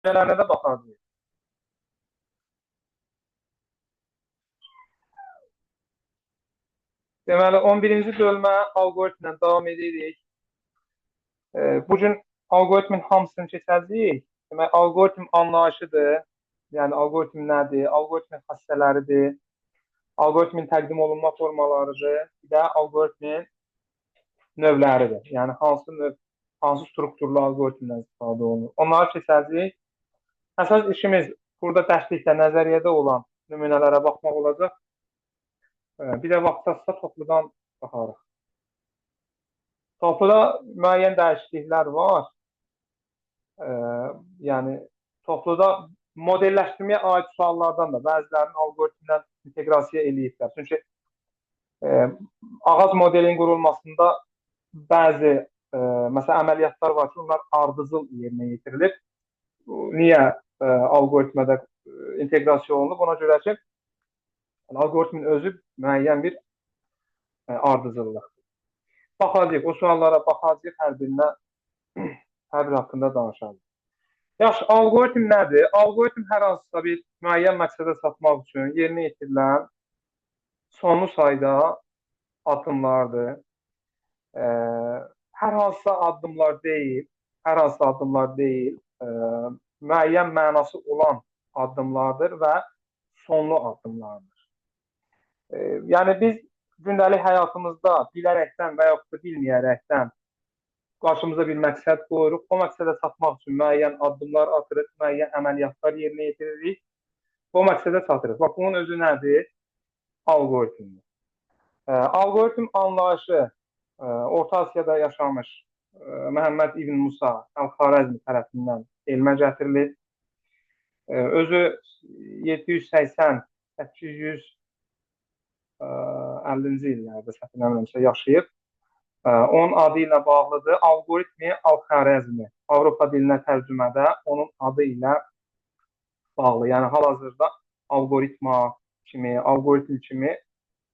Nümunələrə də baxacağıq. Deməli, 11-ci bölmə alqoritmlə davam edirik. Bugün alqoritmin hamısını keçəcəyik. Deməli, alqoritm anlayışıdır. Yəni, alqoritm nədir? Alqoritmin xassələridir. Alqoritmin təqdim olunma formalarıdır. Bir də alqoritmin növləridir. Yəni, hansı strukturlu alqoritmdən istifadə olunur. Onları keçəcəyik. Əsas işimiz burada dərslikdə nəzəriyyədə olan nümunələrə baxmaq olacaq. Bir də vaxt çatsa topludan baxarıq. Topluda müəyyən dəyişikliklər var. Yəni, topluda modelləşdirməyə aid suallardan da bəzilərini alqoritmdən inteqrasiya eləyiblər. Çünki ağac modelin qurulmasında bəzi məsələn, əməliyyatlar var ki, onlar ardıcıl yerinə yetirilir. Niyə alqoritmədə inteqrasiya olunub? Ona görə ki, alqoritmin özü müəyyən bir ardıcıllıqdır. Baxacaq, o suallara baxacaq, hər bir haqqında danışalım. Yaxşı, alqoritm nədir? Alqoritm hər hansısa bir müəyyən məqsədə çatmaq üçün yerinə yetirilən sonlu sayda addımlardır. Hər hansısa addımlar deyil, müəyyən mənası olan addımlardır və sonlu addımlardır. Yəni, biz gündəlik həyatımızda bilərəkdən və yaxud da bilməyərəkdən qarşımıza bir məqsəd qoyuruq. O məqsədə çatmaq üçün müəyyən addımlar atırıq, müəyyən əməliyyatlar yerinə yetiririk. O məqsədə çatırıq. Bax, bunun özü nədir? Alqoritmdir. Alqoritm anlayışı Orta Asiyada yaşamış Məhəmməd İbn Musa Əl-Xarəzmi tərəfindən elmə gətirilib. Özü 780-850-ci illərdə səhv eləmirəmsə yaşayıb. Onun adı ilə bağlıdır. Alqoritmi Əl-Xarəzmi. Avropa dilinə tərcümədə onun adı ilə bağlı. Yəni, hal-hazırda alqoritm kimi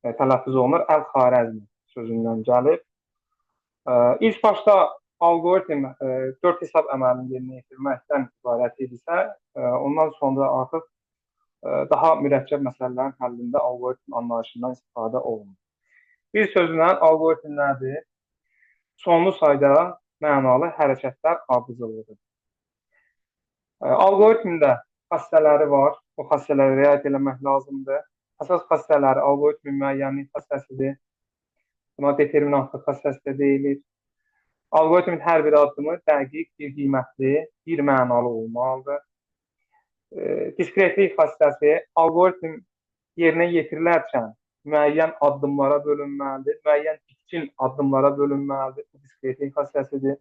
tələffüz olunur. Əl-Xarəzmi sözündən gəlib. İlk başda alqoritm 4 hesab əməlini yerinə yetirməkdən ibarət idisə, ondan sonra artıq daha mürəkkəb məsələlərin həllində alqoritm anlayışından istifadə olunur. Bir sözlə, alqoritm nədir? Sonlu sayda mənalı hərəkətlər ardıcıllıdır. Alqoritmdə xassələri var. O xassələrə riayət eləmək lazımdır. Əsas xassələri alqoritmin müəyyənlik xassəsidir. Buna determinantlıq xassəsi də deyilir. Alqoritmin hər bir addımı dəqiq, bir qiymətli, bir mənalı olmalıdır. Diskretlik xassəsi alqoritm yerinə yetirilərkən müəyyən addımlara bölünməlidir, müəyyən biçin addımlara bölünməlidir. Bu diskretlik xassəsidir.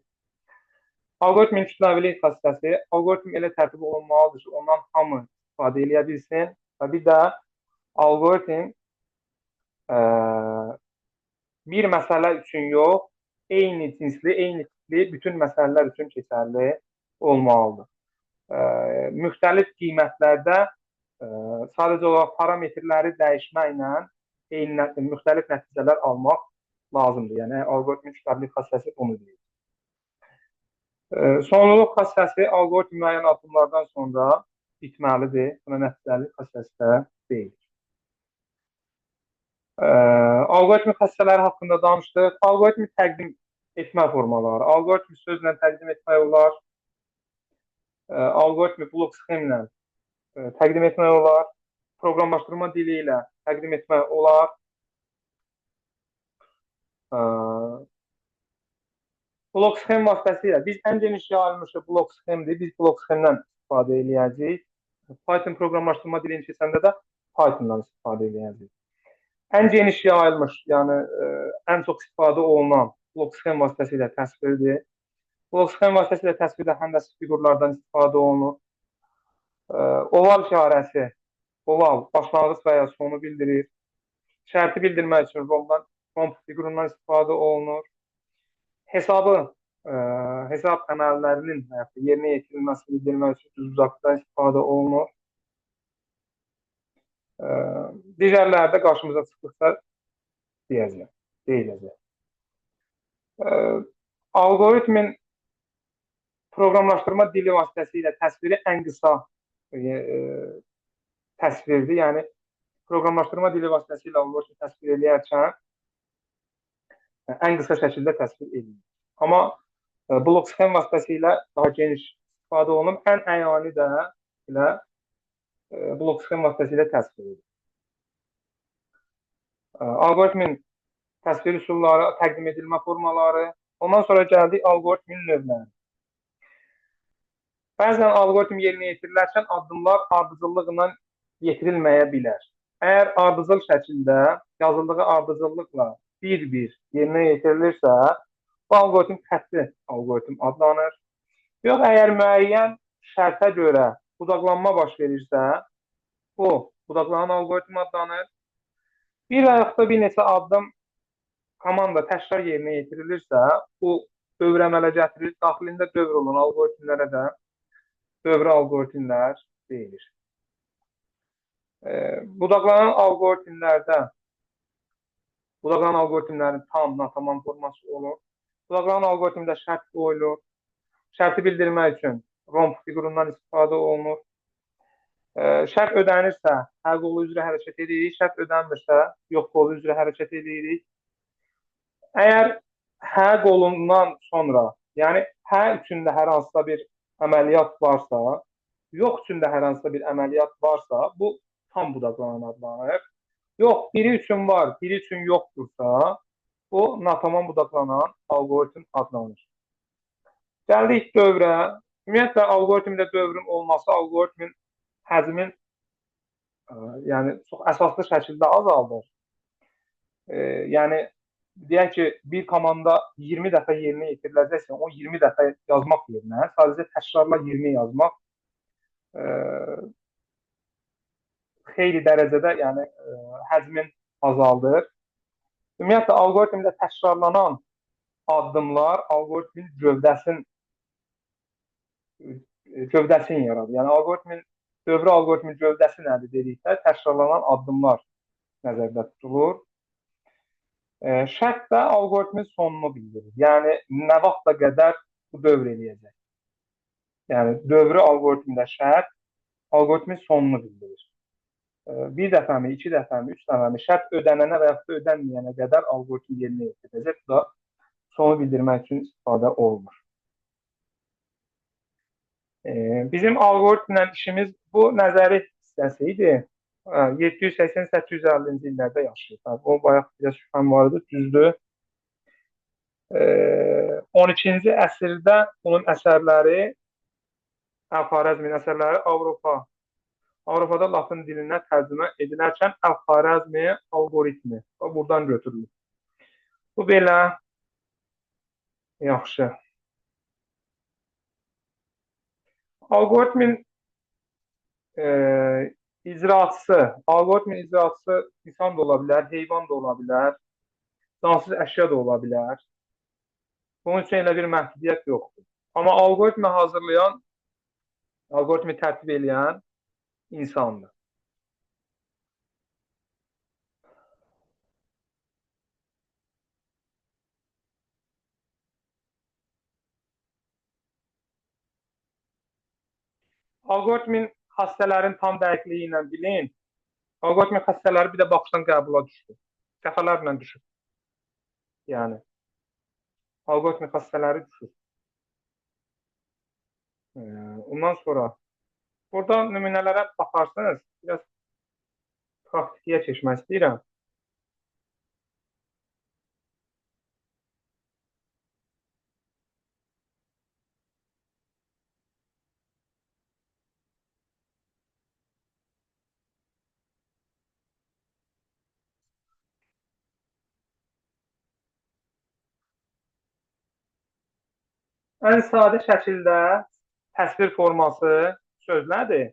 Alqoritmin kütləvilik xassəsi alqoritm elə tərtib olunmalıdır ki, ondan hamı istifadə edə bilsin və bir də alqoritm bir məsələ üçün yox, eyni cinsli, eyni tipli bütün məsələlər üçün keçərli olmalıdır. Müxtəlif qiymətlərdə sadəcə olaraq parametrləri dəyişməklə müxtəlif nəticələr almaq lazımdır. Yəni, alqoritmin kütləvilik xassəsi bunu deyir. Sonluluq xassəsi alqoritm müəyyən addımlardan sonra bitməlidir. Buna nəticəlik xassəsi də deyil. Alqoritmin xassələri haqqında danışdıq. Alqoritmi təqdim etmə formaları. Alqoritmi sözlə təqdim etmək olar. Alqoritmi blok sxemlə təqdim etmək olar. Proqramlaşdırma dili ilə təqdim etmək olar. Blok sxem vasitəsilə biz ən geniş yayılmış blok sxemdir. Biz blok sxemdən istifadə edəcəyik. Python proqramlaşdırma dilini keçəndə də Pythondan istifadə edəcəyik. Ən geniş yayılmış, yəni ən çox istifadə olunan blok sxem vasitəsilə təsvirdir. Blok sxem vasitəsilə təsvirdə həndəsi fiqurlardan istifadə olunur. Oval işarəsi, oval başlanğıc və ya sonu bildirir. Şərti bildirmək üçün romb fiqurundan istifadə olunur. Hesab əməllərinin yerinə yetirilməsini bildirmək üçün düz-bucaqlıdan istifadə olunur. Digərlərdə qarşımıza çıxdıqsa deyiləcək. Alqoritmin proqramlaşdırma dili vasitəsilə təsviri ən qısa təsvirdir. Yəni proqramlaşdırma dili vasitəsilə algoritm təsvir edərkən ən qısa şəkildə təsvir edilir. Amma blok sxem vasitəsilə daha geniş istifadə olunub. Ən əyani də ilə blok sxem vasitəsilə təsvir edilir. Algoritmin təsvir üsulları, təqdim edilmə formaları. Ondan sonra gəldik algoritmin növləri. Bəzən algoritm yerinə yetirilərkən addımlar ardıcıllıqla yetirilməyə bilər. Əgər ardıcıl şəkildə yazıldığı ardıcıllıqla bir-bir yerinə yetirilirsə, bu algoritm xətti algoritm adlanır. Yox, əgər müəyyən şərtə görə budaqlanma baş verirsə, bu budaqlanan algoritm adlanır. Bir və yaxud da bir neçə addım komanda təkrar yerinə yetirilirsə, bu dövr əmələ gətirilir. Daxilində dövr olan algoritmlərə də dövrü algoritmlər deyilir. Budaqlanan algoritmlərin tam, natamam forması olur. Budaqlanan algoritmdə şərt qoyulur. Şərti bildirmək üçün romb fiqurundan istifadə olunur. Şərt ödənirsə, hə qolu üzrə hərəkət edirik. Şərt ödənmirsə, yox qolu üzrə hərəkət edirik. Əgər hə qolundan sonra, yəni hə üçündə hər hansısa bir əməliyyat varsa, yox üçündə hər hansısa bir əməliyyat varsa, bu tam budaqlanan adlanır. Yox, biri üçün var, biri üçün yoxdursa, bu natamam budaqlanan algoritm adlanır. Gəldik dövrə. Ümumiyyətlə, algoritmdə dövrün olması algoritmin həcmin yəni çox əsaslı şəkildə azaldır. Yəni, deyək ki, bir komanda 20 dəfə yerinə yetiriləcəksə, o 20 dəfə yazmaq yerinə sadəcə təkrarla 20 yazmaq xeyli dərəcədə yəni, həcmin azaldır. Ümumiyyətlə, algoritmdə təkrarlanan addımlar algoritmin gövdəsini yaradır. Yəni, dövrü algoritmin gövdəsi nədir dedikdə, təkrarlanan addımlar nəzərdə tutulur. Şərt də algoritmin sonunu bildirir. Yəni, nə vaxta qədər bu dövr eləyəcək. Yəni, dövrü algoritmdə şərt algoritmin sonunu bildirir. Bir dəfəmi, iki dəfəmi, üç dəfəmi şərt ödənənə və yaxud da ödənməyənə qədər algoritm yerinə yetiriləcək. Bu da sonu bildirmək üçün istifadə olunur. Bizim algoritmlə işimiz bu nəzəri hissəsi idi. 780-850-ci illərdə yaşayır. O, bayaq biraz şübhəm var idi, düzdür. 12-ci əsrdə bunun əsərləri, Əl-Xarəzmin əsərləri Avropada latın dilinə tərcümə edilərkən Əl-Xarəzmi algoritmi buradan götürülür. Bu belə yaxşı. Algoritmin icraçısı insan da ola bilər, heyvan da ola bilər, cansız əşya da ola bilər. Bunun üçün elə bir məhdudiyyət yoxdur. Amma algoritmi hazırlayan, algoritmi tərtib edən insandır. Algoritmin xassələrin tam dəqiqliyi ilə bilin. Algoritmin xassələri bir də baxışdan qəbula düşür. Dəfələrlə düşür. Yəni, algoritmin xassələri düşür. Ondan sonra burada nümunələrə baxarsınız, biraz praktikiyə keçmək istəyirəm. Ən sadə şəkildə təsvir forması sözlədir.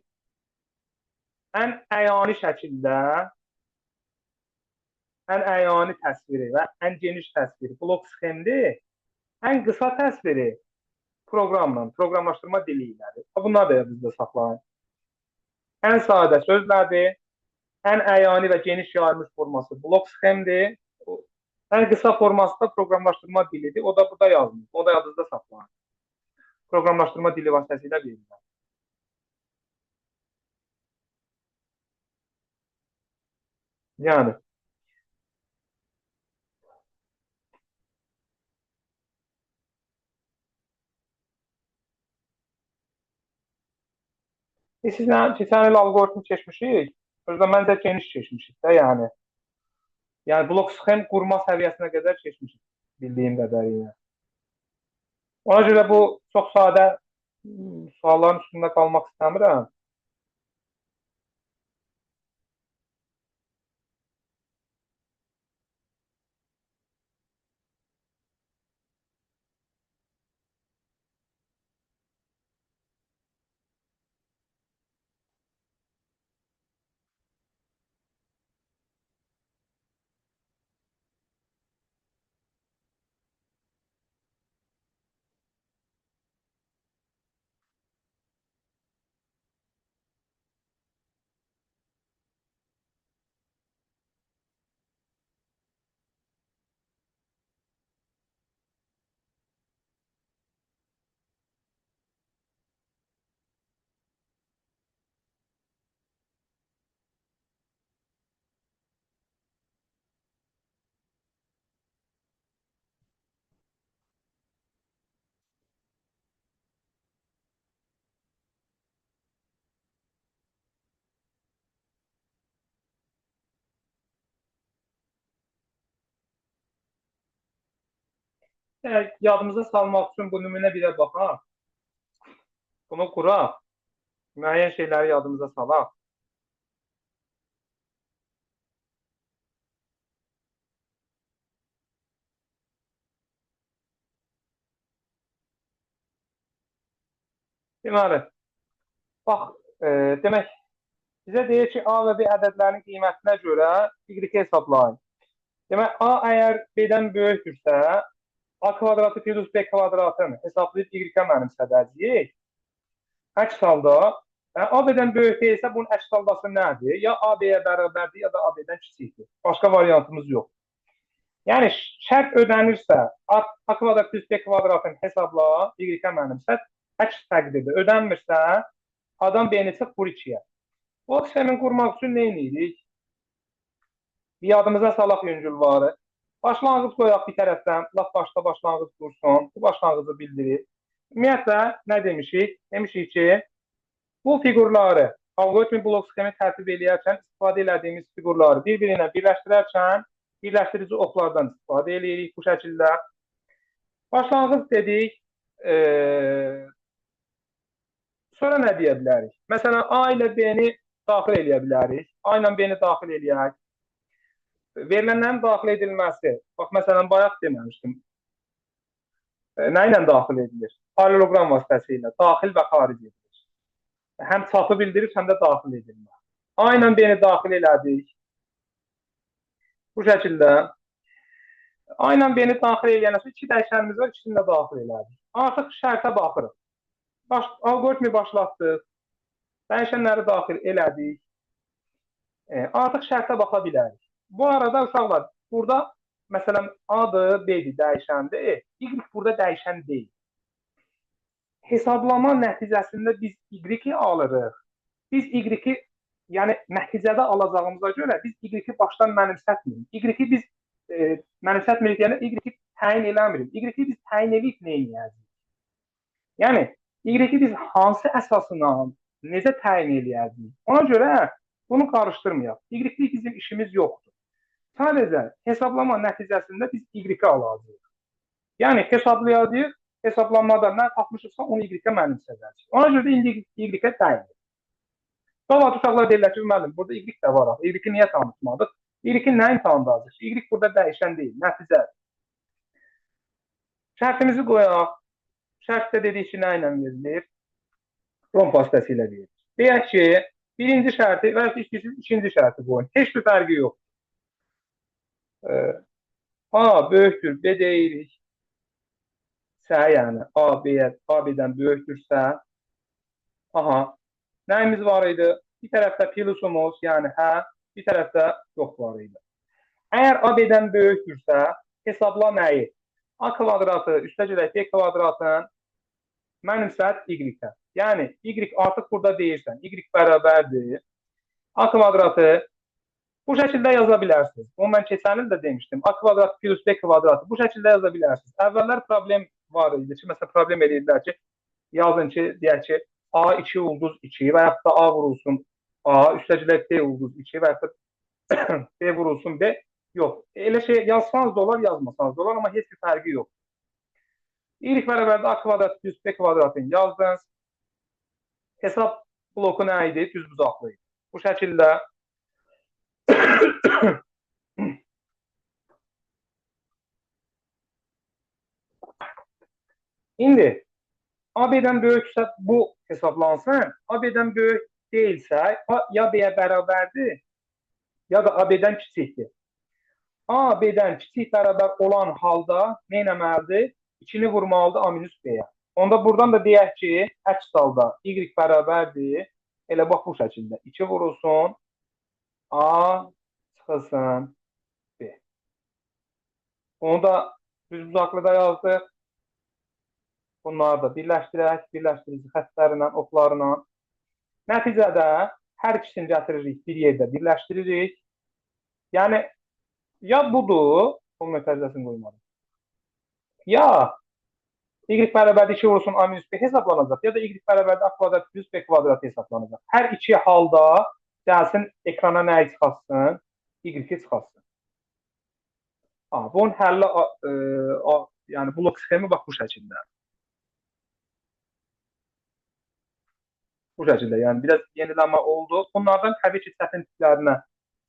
Ən əyani şəkildə ən əyani təsviri və ən geniş təsviri blok sxemdir. Ən qısa təsviri proqramla, proqramlaşdırma dili ilədir. Bunlar da yadınızda saxlayın. Ən sadə sözlərdir. Ən əyani və geniş yayılmış forması blok sxemdir. Ən qısa forması da proqramlaşdırma dilidir. O da burada yazılır. O da yadınızda saxlayın. proqramlaşdırma dili vasitəsilə verilir. Yəni sizlə keçən il alqoritm keçmişik. Özdə məncə geniş keçmişik də, yəni. Yəni blok sxem qurma səviyyəsinə qədər keçmişik bildiyim qədərilə. Ona görə bu çox sadə sualların üstündə qalmaq istəmirəm. Yadımıza salmaq üçün bu nümunə birə baxaq. Bunu quraq. Müəyyən şeyləri yadımıza salaq. Deməli, bax, demək, bizə deyir ki, A və B ədədlərinin qiymətinə görə Y hesablayın. Demək, A əgər B-dən böyükdürsə, A kvadratı plus B kvadratını hesablayıb Y-ə mənimsədəcəyik. Əks halda, A B-dən böyük deyilsə, bunun əks haldası nədir? Ya A B-yə bərabərdir, ya da A B-dən kiçikdir. Başqa variantımız yox. Yəni, şərt ödənirsə, A kvadrat plus B kvadratını hesabla, Y-ə mənimsəd, əks təqdirdə ödənmirsə, A-dan B-ni çıx, vur 2-yə. Bu sxemin qurmaq üçün nə edirik? Yadımıza salaq yüngülvarı. Başlanğıc qoyaq bir tərəfdən, laf başda başlanğıc dursun, bu başlanğıcı bildirir. Ümumiyyətlə, nə demişik? Demişik ki, bu fiqurları, alqoritmi blok sxemi tərtib eləyərkən istifadə elədiyimiz fiqurları bir-birinə birləşdirərkən, birləşdirici oxlardan istifadə edirik bu şəkildə. Başlanğıc dedik, sonra nə deyə bilərik? Məsələn, A ilə B-ni daxil eləyə bilərik. A ilə B-ni daxil eləyək. Verilənlərin daxil edilməsi, bax, məsələn, bayaq deməmişdim. Nə ilə daxil edilir? Paraleloqram vasitəsilə daxil və xaric edilir. Həm çapı bildirir, həm də daxil edilmə. A ilə B-ni daxil elədik. Bu şəkildə. A ilə B-ni daxil eləyənəsə 2 dəyişənimiz var, ikisini də daxil elədik. Artıq şərtə baxırıq. Alqoritmi başlatdıq. Dəyişənləri daxil elədik. Artıq şərtə baxa bilərik. Bu arada uşaqlar, burada məsələn A-dır, B-dir, dəyişəndir. Y burada dəyişən deyil. Hesablama nəticəsində biz Y-i alırıq. Biz Y-i, yəni nəticədə alacağımıza görə biz Y-i başdan mənimsətmirik. Y-i biz mənimsətmirik, yəni Y-i təyin eləmirik. Y-i biz təyin edib nə eləyəcəyik? Yəni, Y-i biz hansı əsasına, necə təyin eləyəcəyik? Ona görə bunu qarışdırmayaq. Y-i bizim işimiz yoxdur. Sadəcə hesablama nəticəsində biz Y-i alacağıq. Yəni, hesablayacağıq, hesablanmada nə tapmışıqsa onu Y-ə mənimsədəcək. Ona görə də indi Y-ə dəyilir. Sonra uşaqlar deyirlər ki, müəllim, burada Y də var. Y-i niyə tanıtmadıq? Y-i nəyin tanıdacaq? Y burada dəyişən deyil, nəticədir. Şərtimizi qoyaq. Şərt də dedik ki, nə ilə verilir? Rom vasitəsilə verilir. Deyək ki, birinci şərti və ikinci şərti qoyun. Heç bir fərqi yox. A böyükdür, B deyirik. Sə, yəni A B-dən böyükdürsə, aha, nəyimiz var idi? Bir tərəfdə plusumuz, yəni hə, bir tərəfdə yox var idi. Əgər A B-dən böyükdürsə, hesabla nəyi? A kvadratı üstə gedək B kvadratın mənimsət y-ə. Yəni, y artıq burada deyirsən, y bərabərdir. A kvadratı bu şəkildə yaza bilərsiniz. Onu mən keçən il də demişdim. A kvadrat plus B kvadratı bu şəkildə yaza bilərsiniz. Əvvəllər problem var idi ki, məsələn, problem edirdilər ki, yazın ki, deyək ki, A2 ulduz 2 və yaxud da A vurulsun A, üstəcilə B ulduz 2 və yaxud da B vurulsun B. Yox, elə şey yazsanız da olar, yazmasanız da olar, amma heç bir fərqi yox. Y bərabərdə A kvadrat plus B kvadratını yazdınız. Hesab bloku nə idi? Düzbucaqlı idi. Bu şəkildə İndi AB-dən böyüksə bu hesablansın. AB-dən böyük deyilsə, ya B-yə bərabərdir, ya da AB-dən kiçikdir. AB-dən kiçik bərabər olan halda nə etməlidir? 2-ni vurmalıdır A minus B-yə. Onda buradan da deyək ki, əks halda Y bərabərdir. Elə bax bu şəkildə. 2 vurulsun A çıxılsın B. Onu da düzbucaqlıda yazdıq. Bunları da birləşdirək, birləşdirici xəttlərlə, oxlarla. Nəticədə hər ikisini gətiririk, bir yerdə birləşdiririk. Yəni, ya budur, bunun ötərizəsini qoymadım. Ya Y bərabərdə 2 vurulsun A minus B hesablanacaq, ya da Y bərabərdə A kvadrat plus B kvadrat hesablanacaq. Hər iki halda gəlsin ekrana nəyi çıxarsın? Y-i çıxarsın. Bunun həlli, yəni blok sxemi bax bu şəkildə. Bu şəkildə, yəni biraz yenilənmə oldu. Bunlardan təbii ki, çətin tiplərinə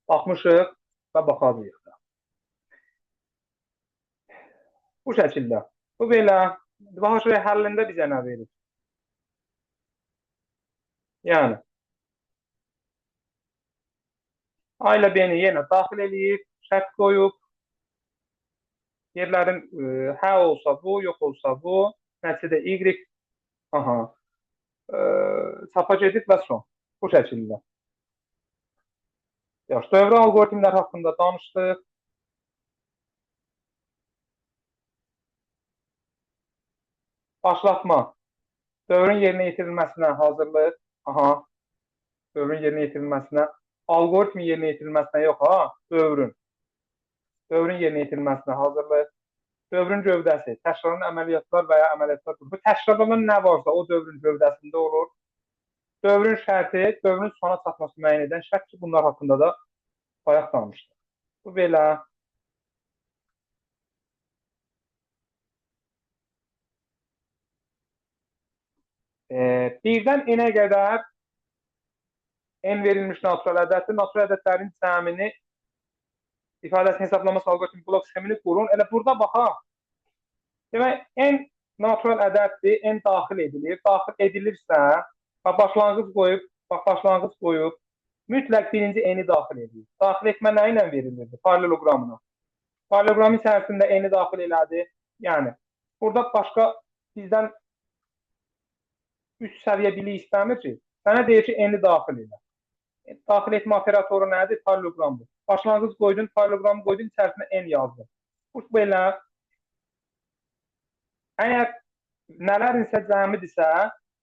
baxmışıq və baxacağıq da. Bu şəkildə. Bu belə. Baxın, şuraya həllində bizə nə verir? Yəni, A ilə B-ni yenə daxil eləyib, şərt qoyub, yerlərin hə olsa bu, yox olsa bu, nəticədə Y, çapa gedib və son. Bu şəkildə. Yaxşı, dövrə algoritmlər haqqında danışdıq. Başlatma. Dövrün yerinə yetirilməsinə hazırlıq. Dövrün yerinə yetirilməsinə. Algoritmin yerinə yetirilməsinə yox, dövrün. Dövrün yerinə yetirilməsinə hazırlıq. Dövrün gövdəsi, təkrarlanan əməliyyatlar və ya əməliyyatlar qrupu. Təkrarlanan nə varsa o dövrün gövdəsində olur. Dövrün şərti, dövrün sona çatması müəyyən edən şərt ki, bunlar haqqında da bayaq danışdıq. Bu belə. Birdən n-ə qədər n verilmiş natural ədəddir. Natural ədədlərin cəmini ifadəsini hesablaması algoritmi blok sxemini qurun. Elə burada baxaq. Demək, n natural ədəddir, n daxil edilir. Daxil edilirsə, başlanğıc qoyub, mütləq birinci n-i daxil edir. Daxil etmə nə ilə verilirdi? Paralelogramına. Paralelogramın içərisində n-i daxil elədi. Yəni, burada başqa bizdən üst səviyyə bilik istəmir ki, sənə deyir ki, n-i daxil elə. Daxil etmə operatoru nədir? Paralelogramdır. Başlanğıc qoydun, paralelogramı qoydun, içərisində n yazdın. Bu belə. Əgər nələrinsə cəmidirsə,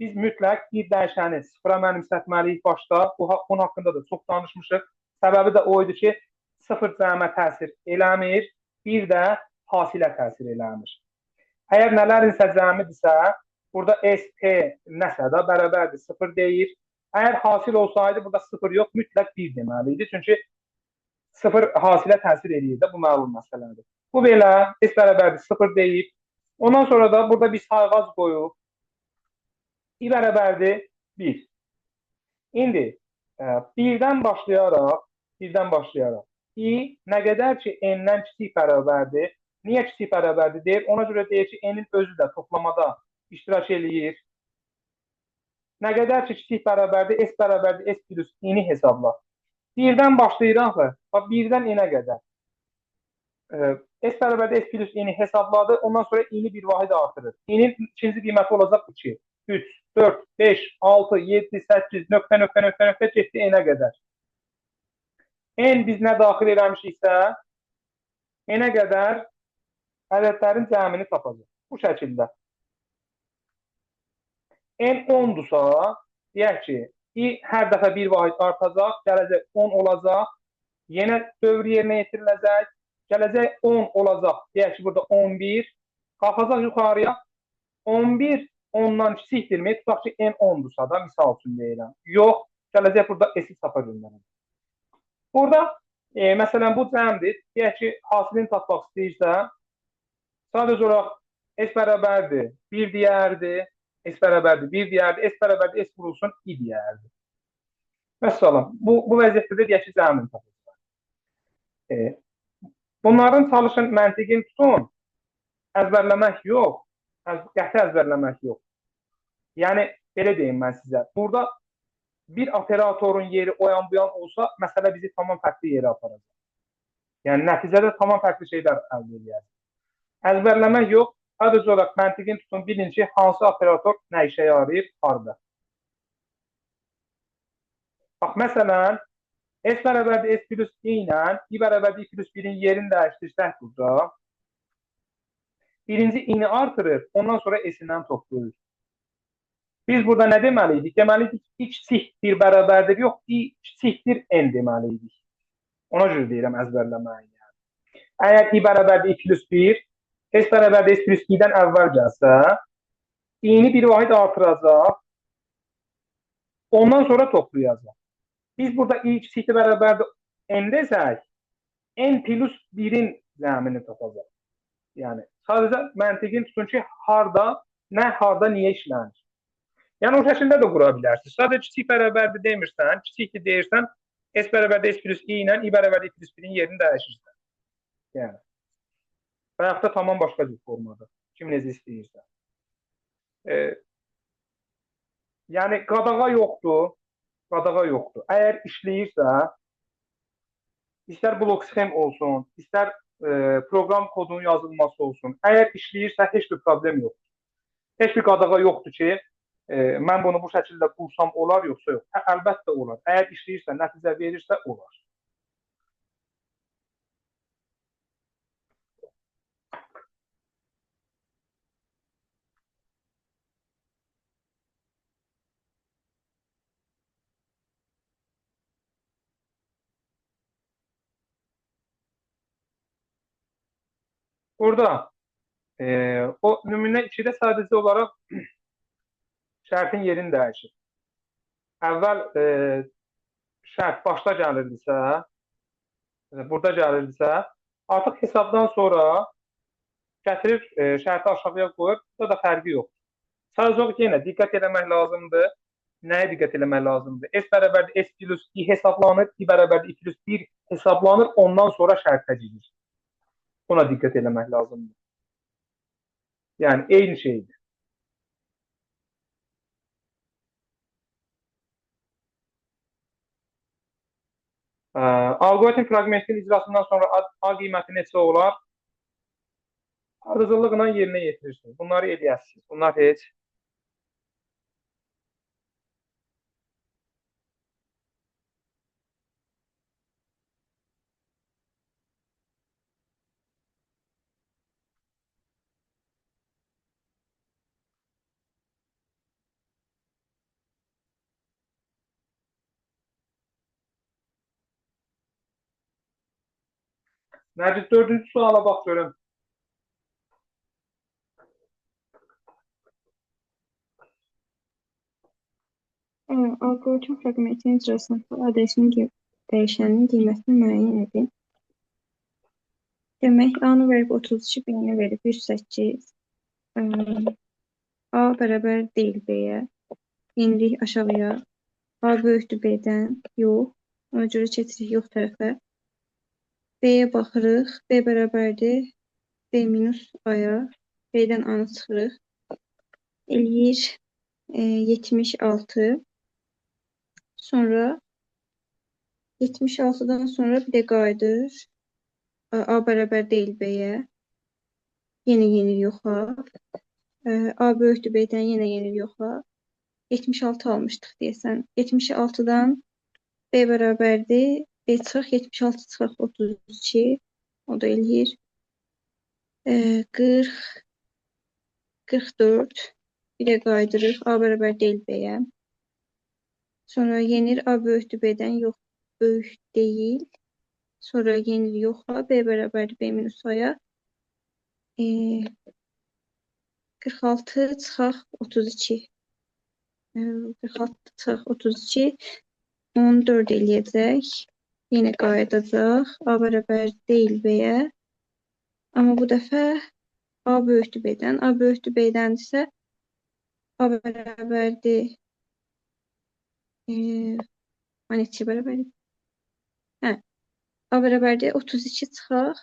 biz mütləq bir dəyişəni sıfıra mənimsətməliyik başda. Bunun haqqında da çox danışmışıq. Səbəbi də o idi ki, sıfır cəmə təsir eləmir, bir də hasilə təsir eləmir. Əgər nələrinsə cəmidirsə, burada SP nəsə də bərabərdir, sıfır deyir. Əgər hasil olsaydı, burada sıfır yox, mütləq bir deməliydi. Çünki sıfır hasilə təsir edir də, bu məlum məsələdir. Bu belə, S bərabərdir, sıfır deyib. Ondan sonra da burada bir sayğac qoyub, I bərabərdir, 1. İndi, birdən başlayaraq, I nə qədər ki, n-dən kiçik bərabərdir. Niyə kiçik bərabərdir deyir? Ona görə deyir ki, n-in özü də toplamada iştirak eləyir. Nə qədər ki, kiçik bərabərdir, S bərabərdir, S plus i-ni hesabla. Birdən başlayıraq, birdən n-ə qədər. S bərabərdə S plus i-ni hesabladı, ondan sonra i-ni bir vahid artırır. I-nin ikinci qiyməti olacaq 2, 3, 4, 5, 6, 7, 8, nöqtə getdi n-ə qədər. N biz nə daxil eləmişiksə, n-ə qədər ədədlərin cəmini tapacaq. Bu şəkildə. n 10'dursa, deyək ki, i hər dəfə bir vahid artacaq, gələcək 10 olacaq, yenə dövr yerinə yetiriləcək, gələcək 10 olacaq, deyək ki, burada 11, qalxacaq yuxarıya, 11 10-dan kiçikdirmi? Tutaq ki, n 10'dursa da, misal üçün deyirəm. Yox, gələcək burada s-i çapa göndərir. Burada, məsələn, bu cəmdir. Deyək ki, hasilini tapmaq istəyirsə, sadəcə olaraq s bərabərdir 1 deyərdir, s bərabərdir 1 deyərdir, s bərabərdir s vurulsun i deyərdir. Məsələn, bu vəziyyətdə də deyək ki, cəmini tapacaq. Bunların çalışın məntiqini tutun, əzbərləmək yox, qəti əzbərləmək yox. Yəni, belə deyim mən sizə, burada bir operatorun yeri o yan bu yan olsa, məsələ bizi tamam fərqli yerə aparacaq. Yəni, nəticədə tamam fərqli şeylər əldə edəcək. Əzbərləmək yox, sadəcə olaraq məntiqini tutun, bilin ki, hansı operator nə işə yarayır, harada. Bax, məsələn, s bərabərdir s plus i ilə i bərabərdir i plus 1-in yerini dəyişdirsək burada, birinci i-ni artırır, ondan sonra s-indən toplayır. Biz burada nə deməliydik? Deməliydik, i kiçikdir bərabərdir, yox, i kiçikdir n deməliydik. Ona görə deyirəm əzbərləməyi. Əgər i bərabərdir i plus 1, s bərabərdir s plus 2-dən əvvəl gəlsə, i-ni bir vahid artıracaq, ondan sonra toplayacaq. Biz burada i kiçikdir bərabərdir n desək, n plus 1-in cəmini tapacaq. Yəni, sadəcə məntiqini tutun ki, harda, niyə işlənir. Yəni, o şəkildə də qura bilərsiniz. Sadəcə kiçik bərabərdir demirsən, kiçikdir deyirsən, s bərabərdir s plus i ilə i bərabərdir i plus 1-in yerini dəyişirsən. Yəni, və yaxud da tamam başqa bir formada. Kim necə istəyirsə. Yəni, qadağa yoxdur. Əgər işləyirsə, istər blok sxem olsun, istər proqram kodunun yazılması olsun, əgər işləyirsə, heç bir problem yoxdur. Heç bir qadağa yoxdur ki, mən bunu bu şəkildə qursam olar, yoxsa yox. Əlbəttə olar. Əgər işləyirsə, nəticə verirsə, olar. Burada o nümunə 2-də sadəcə olaraq şərtin yerini dəyişir. Əvvəl şərt başda gəlirdisə, burada gəlirdisə, artıq hesabdan sonra gətirir, şərti aşağıya qoyur, burada da fərqi yoxdur. Sadəcə olaraq yenə diqqət eləmək lazımdır. Nəyə diqqət eləmək lazımdır? S bərabərdir S plus i hesablanır, i bərabərdir i plus 1 hesablanır, ondan sonra şərtə girir. Buna diqqət eləmək lazımdır. Yəni, eyni şeydir. Algoritm fragmentin icrasından sonra A qiyməti neçə olar? Ardıcıllıqla yerinə yetirirsiniz. Bunları eləyəsiniz. Bunlar heç. Nəcid, 4-cü suala bax görüm. Algoritm fragmentin icrasında A dəyişəninin qiymətini müəyyən edin. Demək, A-nı verib 32, B-ni verib 108. A bərabər deyil B-yə. Yenilik aşağıya. A böyükdür B-dən. Yox. Ona görə keçirik yox tərəfə. B-yə baxırıq. B bərabərdir B minus A-ya. B-dən A-nı çıxırıq. Eləyir 76. Sonra 76'dan sonra bir de qayıdır. A bərabər deyil B-yə. Yenə yenir yoxa. A böyükdür B-dən yenə yenir yoxa. 76 almışdıq deyəsən. 76-dan B bərabərdir. B çıxıq 76 çıxıq 32. O da eləyir 40 44. Bir də qaydırıq. A bərabər deyil B-yə. Sonra yenir A böyükdür B-dən. Yox, böyük deyil. Sonra yenir yoxla. B bərabərdir B minus A-ya. 46 çıxaq 32. 46 çıxaq 32. 14 eləyəcək. Yenə qayıdacaq. A bərabər deyil B-yə. Amma bu dəfə A böyükdür B-dən. A böyükdür B-dəndirsə A bərabərdir. Neçə bərabərdir? Hə. A bərabərdir 32 çıxaq.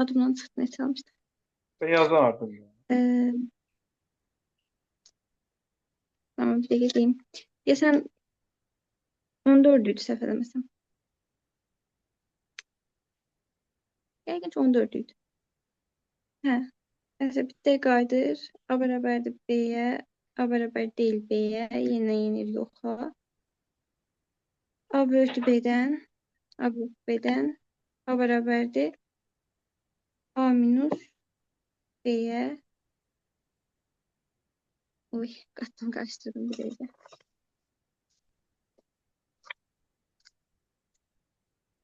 Adımdan çıxdı, neçə almışdı? Yazardım. Tamam, bir də gedeyim. Deyəsən 14 idi səhv eləməsəm. Yəqin ki 14 idi. Hə. Nəsə bitdə qayıdır. A bərabərdir B-yə. A bərabər deyil B-yə. Yenə yenir yoxa. A böyükdür B-dən. A böyükdür B-dən. A bərabərdir A minus B-yə. Oy, qatdan qarışdırdım bir dəqiqə.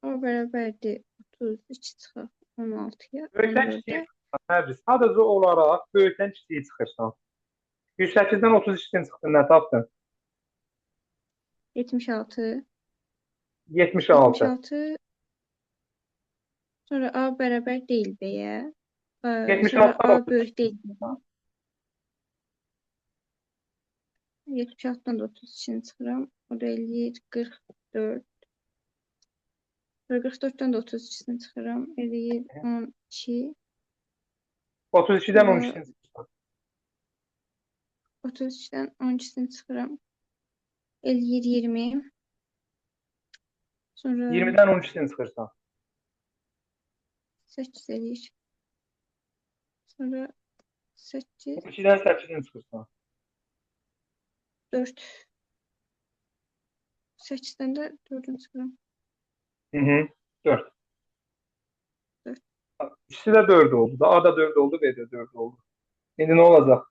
A bərabərdir 32 çıxaq 16-ya. Böyükdən kiçiyə çıxırsan. Sadəcə olaraq böyükdən kiçiyə çıxırsan. 108-dən 32-dən çıxdın, nə tapdın? 76. 76. 76. Sonra A bərabər deyil B-yə. 76-dan Sonra A 32. böyük deyil B-yə. 76-dan da 32-ni çıxıram. O da eləyir 44. Sonra 44-dən də 32-ni çıxıram. Eləyir 12. 32-dən 12-ni çıxırsan. 33-dən 12-ni çıxıram. Eləyir 20. Sonra 20-dən 12-ni çıxırsan. 8 eləyir. Sonra 8, 12-dən 8-ni çıxırsan. 4. 8-dən də 4-ünü çıxıram. 4. 4. İkisi də 4 oldu. A da 4 oldu, B də 4 oldu. İndi nə olacaq?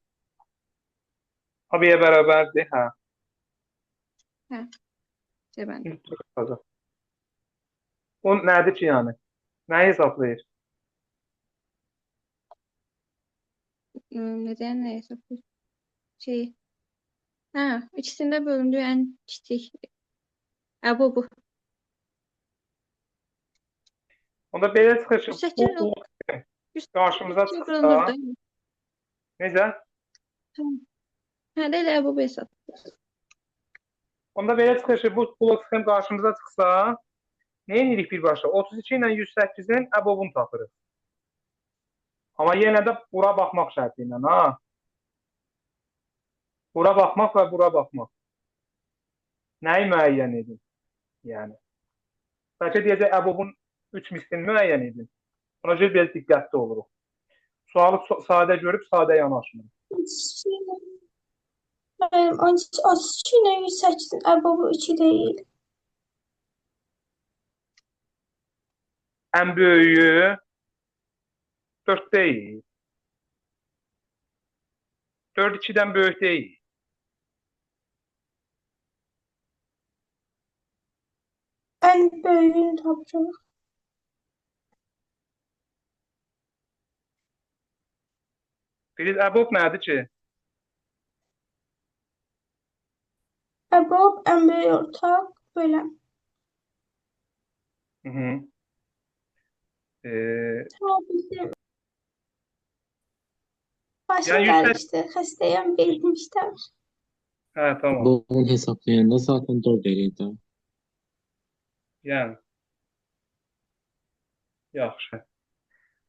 A B-yə bərabərdir, hə. Hə. Cəbəndə. İndi 4 olacaq. O nədir ki, yəni? Nəyi hesablayır? Nədən nə hesablayır? Hə, ikisində bölündüyü ən kiçik. Bu. Onda belə çıxır ki, 108 bu qarşımıza çıxsa, necə? Hə, elə bu hesab. Onda belə çıxır ki, bu blok sxem qarşımıza çıxsa, nə edirik birbaşa? 32 ilə 108-in əbobunu tapırıq. Amma yenə də bura baxmaq şərti ilə, ha? Bura baxmaq və bura baxmaq. Nəyi müəyyən edin? Yəni. Bəlkə deyəcək, əbobun 3 mislini müəyyən edin. Ona görə belə diqqətli oluruq. Sualı sadə görüb sadə yanaşmırıq. 32 ilə 108-in əbobu 2 deyil. Ən böyüyü 4 deyil. 4 2-dən böyük deyil. Ən böyüyünü tapırıq. Filiz, əbob nədir ki? Əbob ən böyük ortaq böləm. Bizim başım Yəni qarışdı. Xəstəyəm, bilmişdim. Hə, tamam. Bunu hesaplayanda zaten 4 eləyir. Yəni. Yaxşı.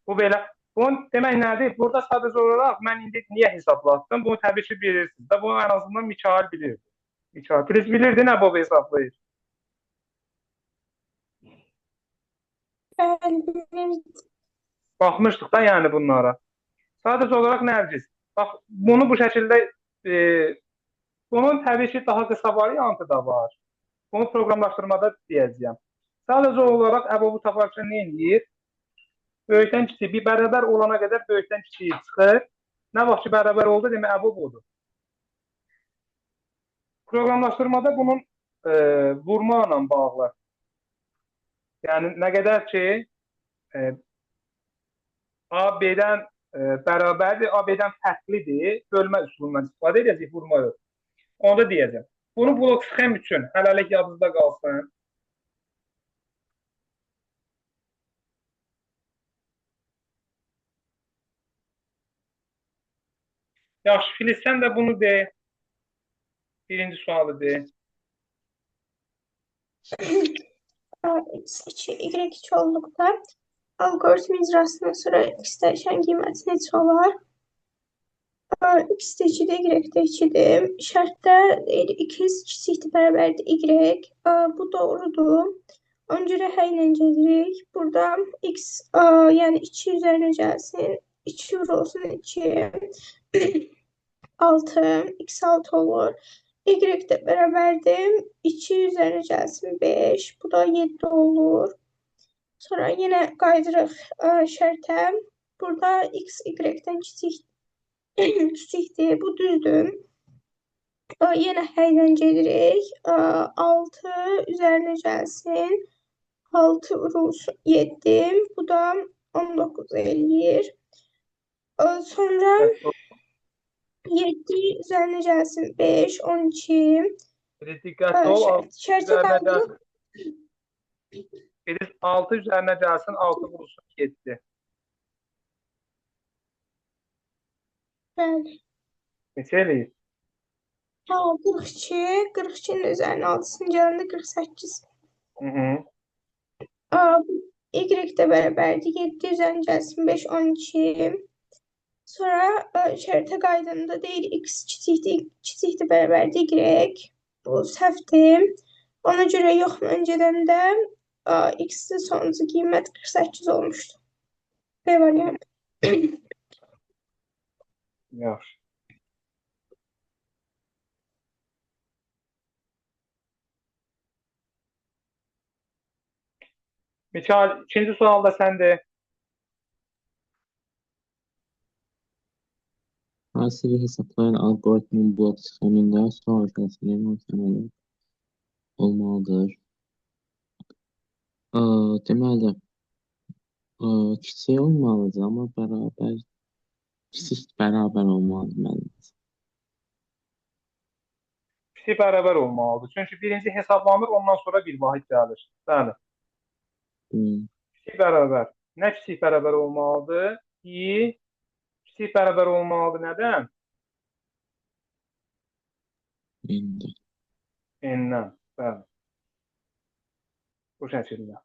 Bu belə. Bunun demək nədir? Burada sadəcə olaraq mən indi niyə hesablatdım? Bunu təbii ki bilirsiniz də. Bunu ən azından Mikail bilirdi. Mikail, Filiz bilirdi nə bu hesablayır? Bəli. Baxmışdıq da yəni bunlara. Sadəcə olaraq nə edəcəyiz? Bax, bunu bu şəkildə bunun təbii ki daha qısa variantı da var. Bunu proqramlaşdırmada deyəcəyəm. Sadəcə olaraq əbobu taparkən nə edir? Böyükdən kiçik, bir bərabər olana qədər böyükdən kiçiyi çıxır. Nə vaxt ki bərabər oldu, demək əbu budur. Proqramlaşdırmada bunun vurma ilə bağlı. Yəni nə qədər ki A B-dən bərabərdir, A B-dən fərqlidir, bölmə üsulundan istifadə edəcəyik, vurma yox. Onu da deyəcəm. Bunu blok sxem üçün hələlik yadınızda qalsın. Yaxşı, Filiz, sən də bunu de. Birinci sualı de. X2, Y2 olduqda algoritm icrasından sonra x dəyişən qiyməti neçə olar? X də 2-dir, Y də 2-dir. Şərtdə x kiçikdir, bərabərdir y. Bu doğrudur. Ona görə hə ilə gedirik. Burada x yəni 2 üzərinə gəlsin. 2 vurulsun 2. 6. X 6 olur. Y də bərabərdir. 2 üzərinə gəlsin 5. Bu da 7 olur. Sonra yenə qaydırıq şərtə. Burada x y-dən kiçikdir. Bu düzdür. Yenə hə ilə gedirik. 6 üzərinə gəlsin. 6 vurulsun 7. Bu da 19 eləyir. Sonra 7 üzərinə gəlsin 5, 12. Diqqətli ol, 6 Şərtə üzərinə qaydırıq. gəlsin. Filiz, 6 üzərinə gəlsin, 6 vurulsun 7. Bəli. Neçə eləyir? 42. 42-nin üzərinə 6-sını gələndə 48. Y də bərabərdir. 7 üzərinə gəlsin 5, 12. Sonra şərtə qaydında deyir x kiçikdir, bərabərdir y. Bu səhvdir. Ona görə yox, öncədən də x-in sonuncu qiymət 48 olmuşdu. B variantı. Yaxşı. Mikail, ikinci sualda səndə. Hasili hesaplayan algoritmin blok sxemində sual təsiri muhtemelen olmalıdır. Deməli, kiçik olmalıdır, amma kiçik bərabər olmalıdır mənim. Kiçik bərabər olmalıdır. Çünki birinci hesablanır, ondan sonra bir vahid gəlir. Bəli. Kiçik bərabər. Nə kiçik bərabər olmalıdır? Kiçik bərabər olmalıdır nədən? N-dən. N-dən. Bəli. Bu şəkildə.